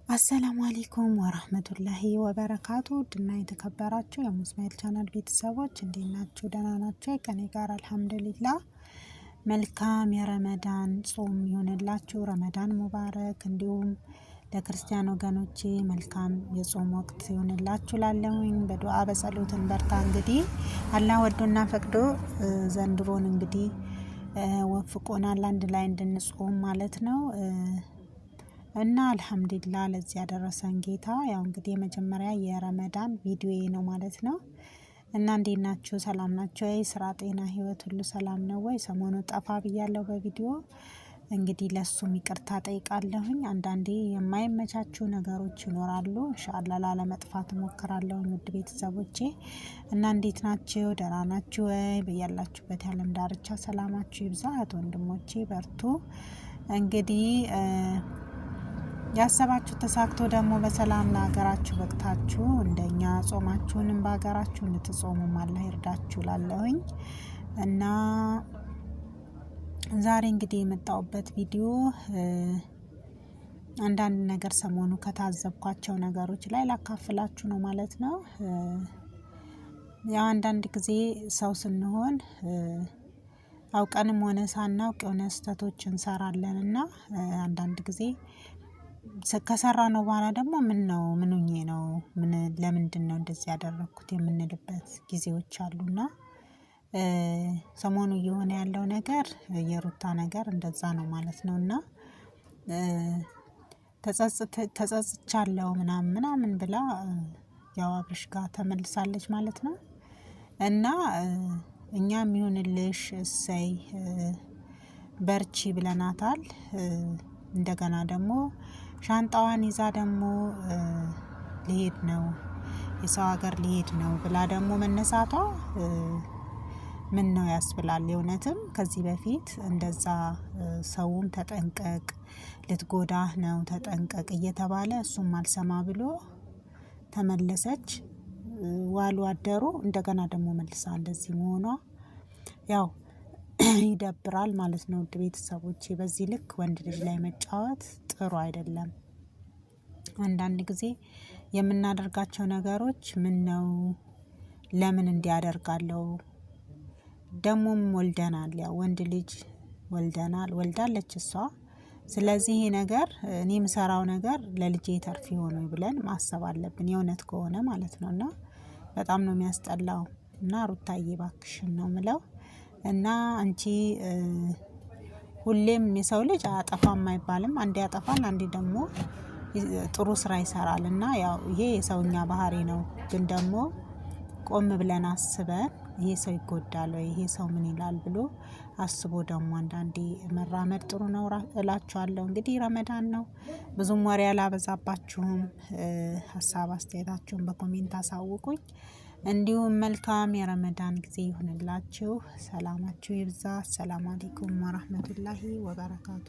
አሰላሙ አለይኩም ወራህመቱላሂ ወበረካቱ ድና የተከበራችሁ የሙስማኤል ቻናል ቤተሰቦች እንዴት ናችሁ? ደህና ናችሁ? ከኔ ጋር አልሐምዱሊላህ። መልካም የረመዳን ጾም ይሁንላችሁ። ረመዳን ሙባረክ። እንዲሁም ለክርስቲያን ወገኖቼ መልካም የጾም ወቅት ይሁንላችሁ። ላለሁኝ በዱዓ በጸሎት እንበርታ። እንግዲህ አላህ ወዶና ፈቅዶ ዘንድሮን እንግዲህ ወፍቆናል አንድ ላይ እንድንጾም ማለት ነው። እና አልሐምዱሊላህ ለዚህ ያደረሰን ጌታ ያው እንግዲህ የመጀመሪያ የረመዳን ቪዲዮዬ ነው ማለት ነው። እና እንዴት ናችሁ? ሰላም ናችሁ ወይ? ስራ፣ ጤና፣ ህይወት ሁሉ ሰላም ነው ወይ? ሰሞኑ ጠፋ ብያለሁ በቪዲዮ እንግዲህ ለሱም ይቅርታ ጠይቃለሁኝ። አንዳንዴ የማይመቻቹ ነገሮች ይኖራሉ። ኢንሻአላህ ላለመጥፋት እሞክራለሁ ውድ ቤተሰቦቼ። እና እንዴት ናችሁ? ደህና ናችሁ ወይ? በያላችሁበት የዓለም ዳርቻ ሰላማችሁ ይብዛ። ወንድሞቼ በርቱ። እንግዲህ ያሰባችሁ ተሳክቶ ደግሞ በሰላም ለሀገራችሁ በቅታችሁ እንደኛ ጾማችሁንም በሀገራችሁ እንድትጾሙ አላህ ይርዳችሁ ላለሁኝ። እና ዛሬ እንግዲህ የመጣሁበት ቪዲዮ አንዳንድ ነገር ሰሞኑ ከታዘብኳቸው ነገሮች ላይ ላካፍላችሁ ነው ማለት ነው። ያው አንዳንድ ጊዜ ሰው ስንሆን አውቀንም ሆነ ሳናውቅ የሆነ ስህተቶች እንሰራለን እና አንዳንድ ጊዜ ከሰራነው በኋላ ደግሞ ምን ሆኜ ነው ለምንድነው እንደዚህ ያደረኩት የምንልበት ጊዜዎች አሉና ሰሞኑ እየሆነ ያለው ነገር የሩታ ነገር እንደዛ ነው ማለት ነውና ተጸጽቻለሁ ምናምን ብላ ያው አብርሽ ጋር ተመልሳለች ማለት ነው። እና እኛም ይሁንልሽ እሰይ በርቺ ብለናታል። እንደገና ደግሞ ሻንጣዋን ይዛ ደግሞ ሊሄድ ነው የሰው ሀገር ሊሄድ ነው ብላ ደግሞ መነሳቷ ምን ነው ያስብላል። የእውነትም ከዚህ በፊት እንደዛ ሰውም ተጠንቀቅ ልትጎዳህ ነው ተጠንቀቅ እየተባለ እሱም አልሰማ ብሎ ተመለሰች። ዋሉ አደሩ እንደገና ደግሞ መልሳ እንደዚህ መሆኗ ያው ይደብራል ማለት ነው። ውድ ቤተሰቦቼ በዚህ ልክ ወንድ ልጅ ላይ መጫወት ጥሩ አይደለም። አንዳንድ ጊዜ የምናደርጋቸው ነገሮች ለምን እንዲያደርጋለው ደሞም ወልደናል። ያው ወንድ ልጅ ወልዳለች እሷ። ስለዚህ ይሄ ነገር እኔ የምሰራው ነገር ለልጄ ተርፍ ይሆን ብለን ማሰብ አለብን የእውነት ከሆነ ማለት ነውና በጣም ነው የሚያስጠላው። እና ሩታዬ ባክሽን ነው ምለው። እና አንቺ ሁሌም የሰው ልጅ አያጠፋም አይባልም። አንዴ ያጠፋል አንዴ ደግሞ ጥሩ ስራ ይሰራል እና ያው ይሄ የሰውኛ ባህሪ ነው። ግን ደግሞ ቆም ብለን አስበን ይሄ ሰው ይጎዳል ወይ ይሄ ሰው ምን ይላል ብሎ አስቦ ደግሞ አንዳንዴ መራመድ ጥሩ ነው እላችኋለሁ። እንግዲህ ረመዳን ነው ብዙም ወሬ አላበዛባችሁም። ሀሳብ አስተያየታችሁን በኮሜንት አሳውቁኝ። እንዲሁም መልካም የረመዳን ጊዜ ይሁንላችሁ። ሰላማችሁ ይብዛ። ሰላም አለይኩም ወራህመቱላሂ ወበረካቱ።